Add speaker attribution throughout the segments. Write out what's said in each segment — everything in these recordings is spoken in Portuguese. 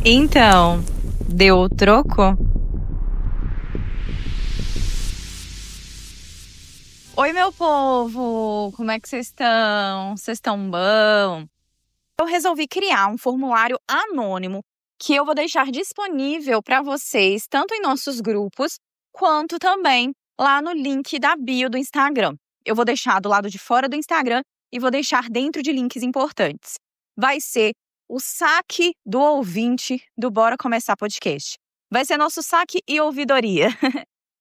Speaker 1: Então, deu o troco? Oi, meu povo! Como é que vocês estão? Vocês estão bom? Eu resolvi criar um formulário anônimo que eu vou deixar disponível para vocês, tanto em nossos grupos, quanto também lá no link da bio do Instagram. Eu vou deixar do lado de fora do Instagram e vou deixar dentro de links importantes. Vai ser o saque do ouvinte do Bora Começar Podcast. Vai ser nosso saque e ouvidoria.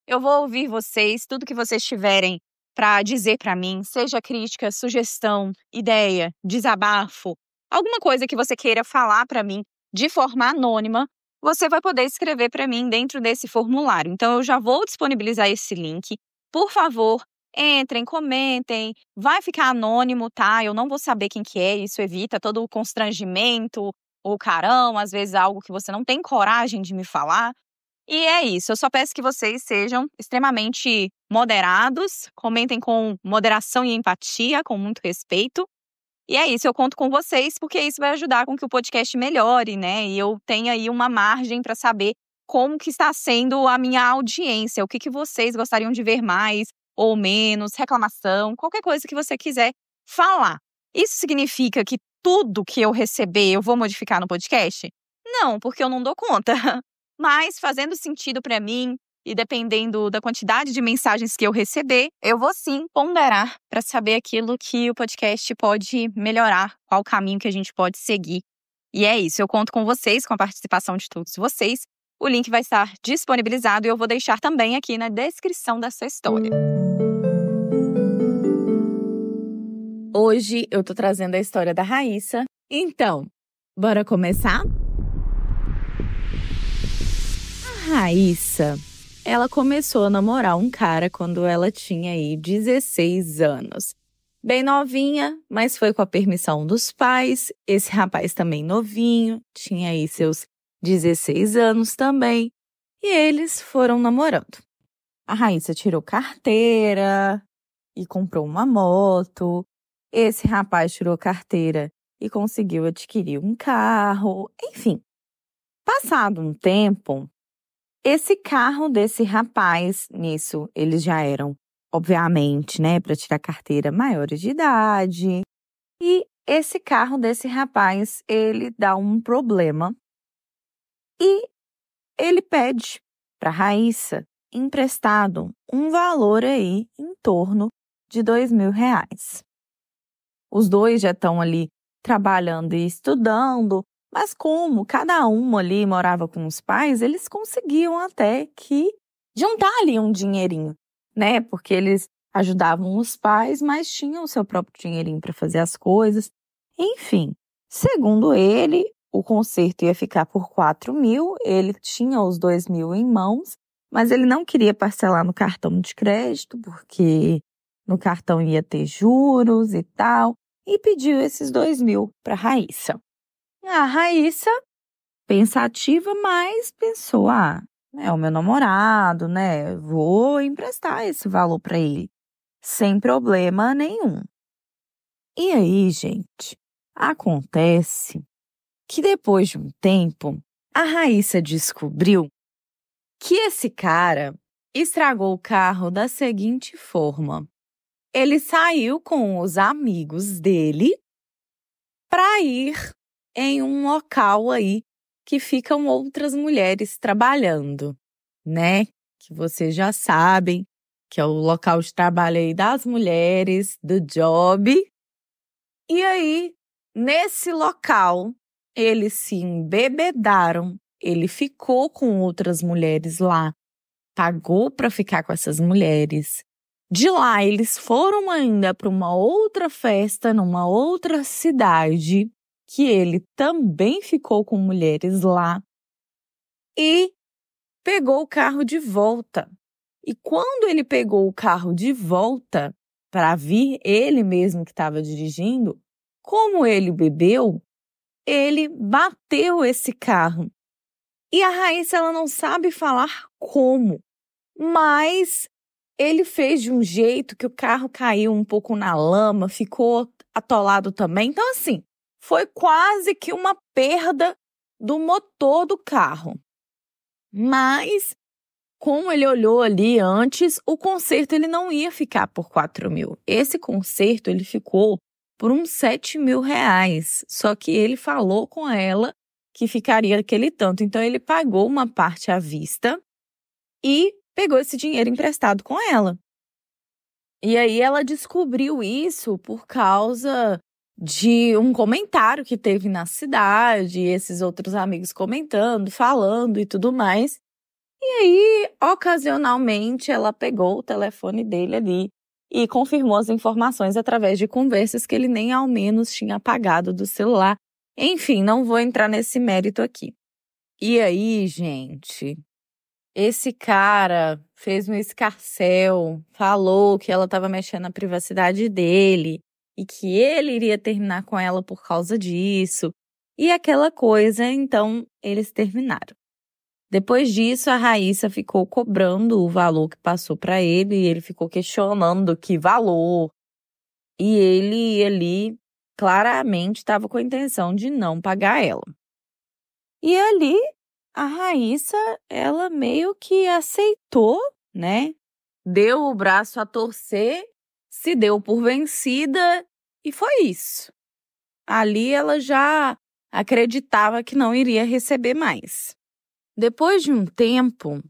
Speaker 1: Eu vou ouvir vocês, tudo que vocês tiverem para dizer para mim, seja crítica, sugestão, ideia, desabafo, alguma coisa que você queira falar para mim de forma anônima, você vai poder escrever para mim dentro desse formulário. Então, eu já vou disponibilizar esse link. Por favor, entrem, comentem. Vai ficar anônimo, tá? Eu não vou saber quem que é. Isso evita todo o constrangimento, o carão, às vezes algo que você não tem coragem de me falar. E é isso, eu só peço que vocês sejam extremamente moderados, comentem com moderação e empatia, com muito respeito. E é isso, eu conto com vocês, porque isso vai ajudar com que o podcast melhore, né? E eu tenha aí uma margem para saber como que está sendo a minha audiência, o que vocês gostariam de ver mais ou menos, reclamação, qualquer coisa que você quiser falar. Isso significa que tudo que eu receber eu vou modificar no podcast? Não, porque eu não dou conta. Mas, fazendo sentido para mim e dependendo da quantidade de mensagens que eu receber, eu vou sim ponderar para saber aquilo que o podcast pode melhorar, qual caminho que a gente pode seguir. E é isso, eu conto com vocês, com a participação de todos vocês. O link vai estar disponibilizado e eu vou deixar também aqui na descrição dessa história. Hoje eu tô trazendo a história da Raíssa. Então, bora começar? Raíssa, ela começou a namorar um cara quando ela tinha aí 16 anos. Bem novinha, mas foi com a permissão dos pais. Esse rapaz também novinho, tinha aí seus 16 anos também. E eles foram namorando. A Raíssa tirou carteira e comprou uma moto. Esse rapaz tirou carteira e conseguiu adquirir um carro. Enfim, passado um tempo, esse carro desse rapaz, nisso, eles já eram, obviamente, né, para tirar carteira, maiores de idade. E esse carro desse rapaz, ele dá um problema. E ele pede para Raíssa emprestado um valor aí em torno de R$2.000. Os dois já estão ali trabalhando e estudando. Mas como cada um ali morava com os pais, eles conseguiam até que juntar ali um dinheirinho, né? Porque eles ajudavam os pais, mas tinham o seu próprio dinheirinho para fazer as coisas. Enfim, segundo ele, o conserto ia ficar por R$4.000, ele tinha os R$2.000 em mãos, mas ele não queria parcelar no cartão de crédito, porque no cartão ia ter juros e tal, e pediu esses R$2.000 para Raíssa. A Raíssa, pensativa, mas pensou, é o meu namorado, né? Vou emprestar esse valor para ele, sem problema nenhum. E aí, gente, acontece que depois de um tempo, a Raíssa descobriu que esse cara estragou o carro da seguinte forma. Ele saiu com os amigos dele para ir em um local aí que ficam outras mulheres trabalhando, né? Que vocês já sabem que é o local de trabalho aí das mulheres, do job. E aí, nesse local, eles se embebedaram, ele ficou com outras mulheres lá, pagou para ficar com essas mulheres. De lá, eles foram ainda para uma outra festa, numa outra cidade, que ele também ficou com mulheres lá e pegou o carro de volta. E quando ele pegou o carro de volta para vir, ele mesmo que estava dirigindo, como ele bebeu, ele bateu esse carro. E a Raíssa, ela não sabe falar como, mas ele fez de um jeito que o carro caiu um pouco na lama, ficou atolado também. Então, assim, foi quase que uma perda do motor do carro. Mas, como ele olhou ali antes, o conserto ele não ia ficar por 4 mil. Esse conserto ele ficou por uns 7 mil reais. Só que ele falou com ela que ficaria aquele tanto. Então, ele pagou uma parte à vista e pegou esse dinheiro emprestado com ela. E aí, ela descobriu isso por causa de um comentário que teve na cidade, esses outros amigos comentando, falando e tudo mais. E aí, ocasionalmente, ela pegou o telefone dele ali e confirmou as informações através de conversas que ele nem ao menos tinha apagado do celular. Enfim, não vou entrar nesse mérito aqui. E aí, gente, esse cara fez um escarcéu, falou que ela estava mexendo na privacidade dele e que ele iria terminar com ela por causa disso. E aquela coisa, então, eles terminaram. Depois disso, a Raíssa ficou cobrando o valor que passou para ele e ele ficou questionando que valor. E ele ali claramente estava com a intenção de não pagar ela. E ali, a Raíssa, ela meio que aceitou, né? Deu o braço a torcer, se deu por vencida e foi isso. Ali ela já acreditava que não iria receber mais. Depois de um tempo,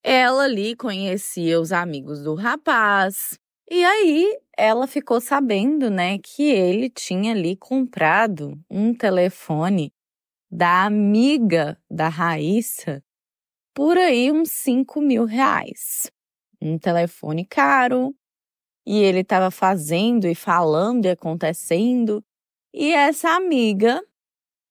Speaker 1: ela ali conhecia os amigos do rapaz. E aí, ela ficou sabendo, né, que ele tinha ali comprado um telefone da amiga da Raíssa por aí uns 5 mil reais. Um telefone caro. E ele estava fazendo e falando e acontecendo. E essa amiga,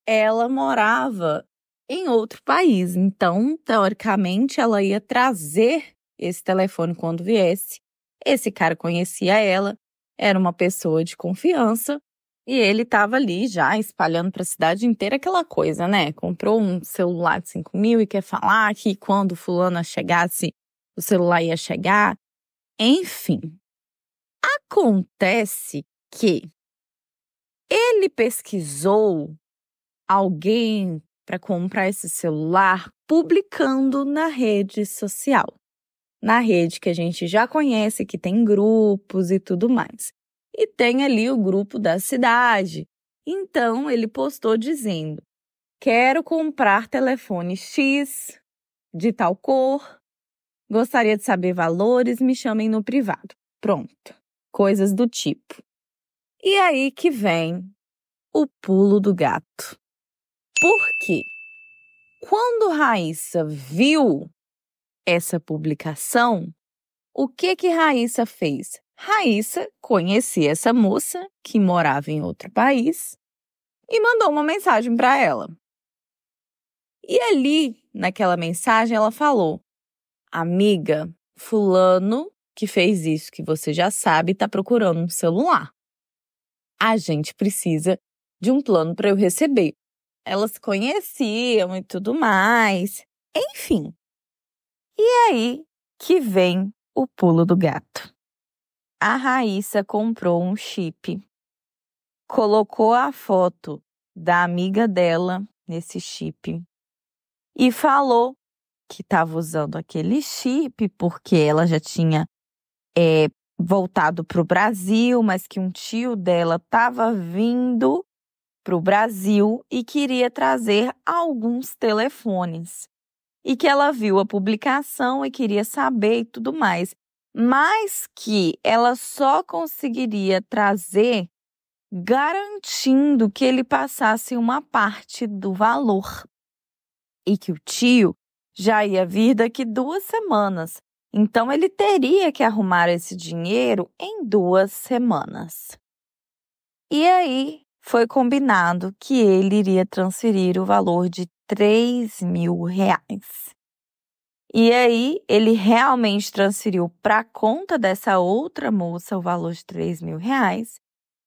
Speaker 1: ela morava em outro país. Então, teoricamente, ela ia trazer esse telefone quando viesse. Esse cara conhecia ela, era uma pessoa de confiança e ele estava ali já espalhando para a cidade inteira aquela coisa, né? Comprou um celular de 5 mil e quer falar que quando fulana chegasse, o celular ia chegar. Enfim, acontece que ele pesquisou alguém para comprar esse celular publicando na rede social. Na rede que a gente já conhece, que tem grupos e tudo mais. E tem ali o grupo da cidade. Então, ele postou dizendo: quero comprar telefone X de tal cor, gostaria de saber valores, me chamem no privado. Pronto. Coisas do tipo. E aí que vem o pulo do gato. Por quê? Quando Raíssa viu essa publicação, o que Raíssa fez? Raíssa conhecia essa moça que morava em outro país e mandou uma mensagem para ela. E ali, naquela mensagem, ela falou: amiga, fulano que fez isso que você já sabe está procurando um celular. A gente precisa de um plano para eu receber. Elas se conheciam e tudo mais. Enfim. E aí que vem o pulo do gato. A Raíssa comprou um chip, colocou a foto da amiga dela nesse chip e falou que estava usando aquele chip porque ela já tinha voltado para o Brasil, mas que um tio dela estava vindo para o Brasil e queria trazer alguns telefones. E que ela viu a publicação e queria saber e tudo mais. Mas que ela só conseguiria trazer garantindo que ele passasse uma parte do valor. E que o tio já ia vir daqui 2 semanas. Então, ele teria que arrumar esse dinheiro em 2 semanas. E aí, foi combinado que ele iria transferir o valor de 3 mil reais. E aí, ele realmente transferiu para a conta dessa outra moça o valor de 3 mil reais.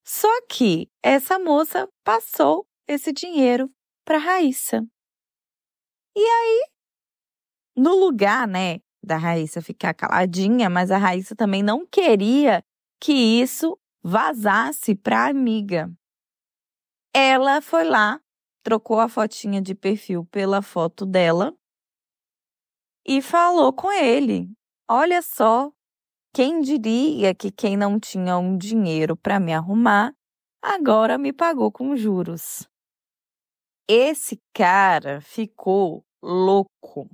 Speaker 1: Só que essa moça passou esse dinheiro para Raíssa. E aí, no lugar, né, da Raíssa ficar caladinha, mas a Raíssa também não queria que isso vazasse para a amiga. Ela foi lá trocou a fotinha de perfil pela foto dela e falou com ele: olha só, quem diria que quem não tinha um dinheiro para me arrumar, agora me pagou com juros. Esse cara ficou louco.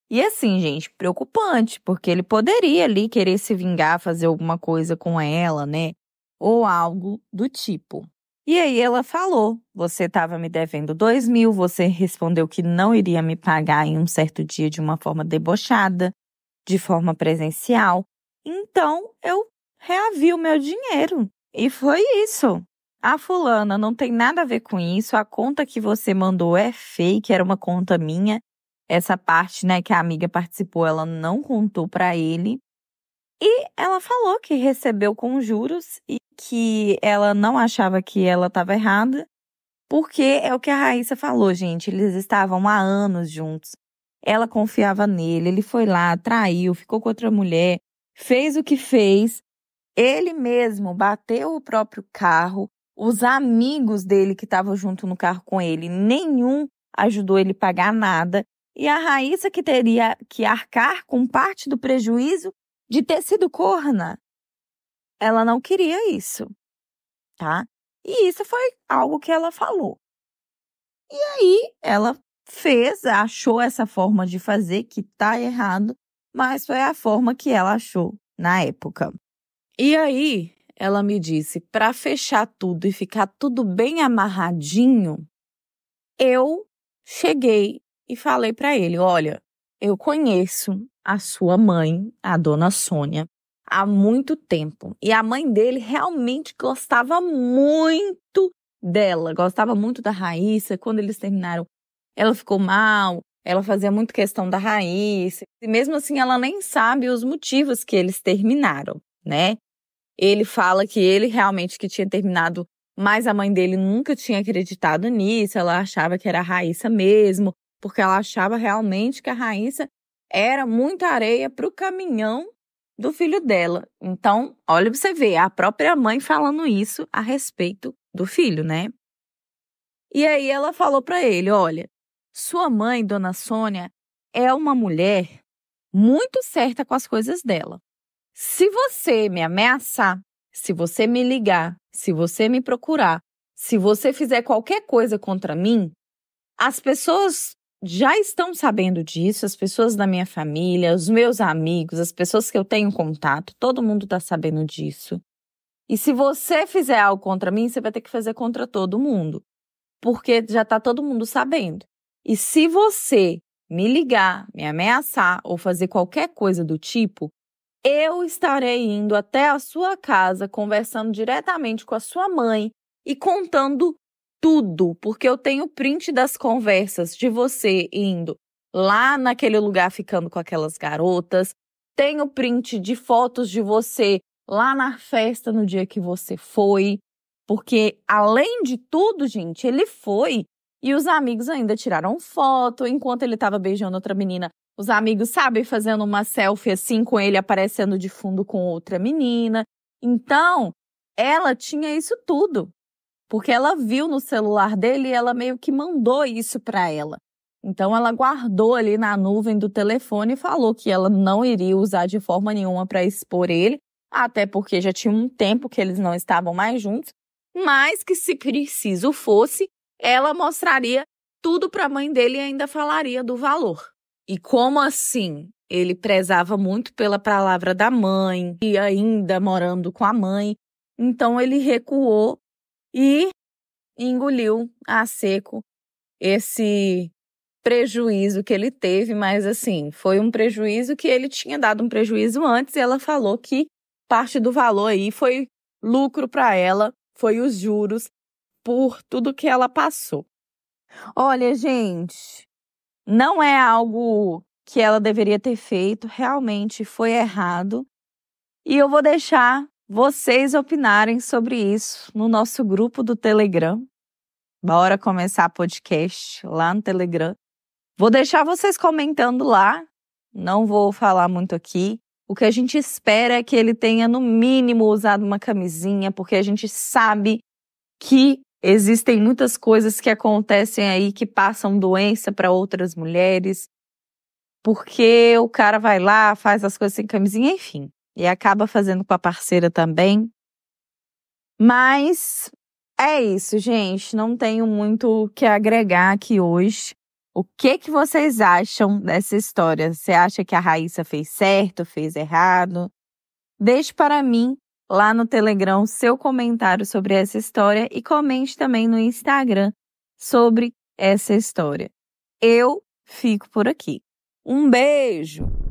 Speaker 1: E assim, gente, preocupante, porque ele poderia ali querer se vingar, fazer alguma coisa com ela, né? Ou algo do tipo. E aí ela falou: você estava me devendo 2.000, você respondeu que não iria me pagar em um certo dia de uma forma debochada, de forma presencial. Então eu reavi o meu dinheiro. E foi isso. A fulana não tem nada a ver com isso, a conta que você mandou é fake, era uma conta minha. Essa parte, né, que a amiga participou, ela não contou para ele. E ela falou que recebeu com juros e que ela não achava que ela estava errada, porque é o que a Raíssa falou, gente, eles estavam há anos juntos. Ela confiava nele, ele foi lá, traiu, ficou com outra mulher, fez o que fez. Ele mesmo bateu o próprio carro, os amigos dele que estavam junto no carro com ele, nenhum ajudou ele a pagar nada. E a Raíssa que teria que arcar com parte do prejuízo de ter sido corna. Ela não queria isso, tá? E isso foi algo que ela falou. E aí ela achou essa forma de fazer que tá errado, mas foi a forma que ela achou na época. E aí ela me disse, para fechar tudo e ficar tudo bem amarradinho, eu cheguei e falei para ele: olha, eu conheço a sua mãe, a dona Sônia, há muito tempo. E a mãe dele realmente gostava muito dela, gostava muito da Raíssa. Quando eles terminaram, ela ficou mal, ela fazia muito questão da Raíssa. E mesmo assim, ela nem sabe os motivos que eles terminaram, né? Ele fala que ele realmente que tinha terminado, mas a mãe dele nunca tinha acreditado nisso. Ela achava que era a Raíssa mesmo, porque ela achava realmente que a Raíssa era muita areia para o caminhão do filho dela. Então, olha pra você ver, a própria mãe falando isso a respeito do filho, né? E aí ela falou para ele: olha, sua mãe, dona Sônia, é uma mulher muito certa com as coisas dela. Se você me ameaçar, se você me ligar, se você me procurar, se você fizer qualquer coisa contra mim, as pessoas já estão sabendo disso, as pessoas da minha família, os meus amigos, as pessoas que eu tenho contato, todo mundo está sabendo disso. E se você fizer algo contra mim, você vai ter que fazer contra todo mundo, porque já está todo mundo sabendo. E se você me ligar, me ameaçar ou fazer qualquer coisa do tipo, eu estarei indo até a sua casa, conversando diretamente com a sua mãe e contando tudo, porque eu tenho print das conversas de você indo lá naquele lugar ficando com aquelas garotas, tenho print de fotos de você lá na festa no dia que você foi, porque além de tudo, gente, ele foi e os amigos ainda tiraram foto enquanto ele estava beijando outra menina. Os amigos, sabe, fazendo uma selfie assim com ele aparecendo de fundo com outra menina. Então, ela tinha isso tudo. Porque ela viu no celular dele e ela meio que mandou isso para ela. Então, ela guardou ali na nuvem do telefone e falou que ela não iria usar de forma nenhuma para expor ele, até porque já tinha um tempo que eles não estavam mais juntos, mas que se preciso fosse, ela mostraria tudo para a mãe dele e ainda falaria do valor. E como assim? Ele prezava muito pela palavra da mãe e ainda morando com a mãe. Então ele recuou e engoliu a seco esse prejuízo que ele teve. Mas assim, foi um prejuízo que ele tinha dado um prejuízo antes e ela falou que parte do valor aí foi lucro para ela, foi os juros por tudo que ela passou. Olha, gente, não é algo que ela deveria ter feito, realmente foi errado. E eu vou deixar vocês opinarem sobre isso no nosso grupo do Telegram. Bora começar podcast lá no Telegram. Vou deixar vocês comentando lá, não vou falar muito aqui. O que a gente espera é que ele tenha no mínimo usado uma camisinha, porque a gente sabe que Existem muitas coisas que acontecem aí que passam doença para outras mulheres, porque o cara vai lá, faz as coisas sem camisinha, enfim, e acaba fazendo com a parceira também. Mas é isso, gente. Não tenho muito o que agregar aqui hoje. O que vocês acham dessa história? Você acha que a Raíssa fez certo, fez errado? Deixe para mim lá no Telegram seu comentário sobre essa história e comente também no Instagram sobre essa história. Eu fico por aqui. Um beijo!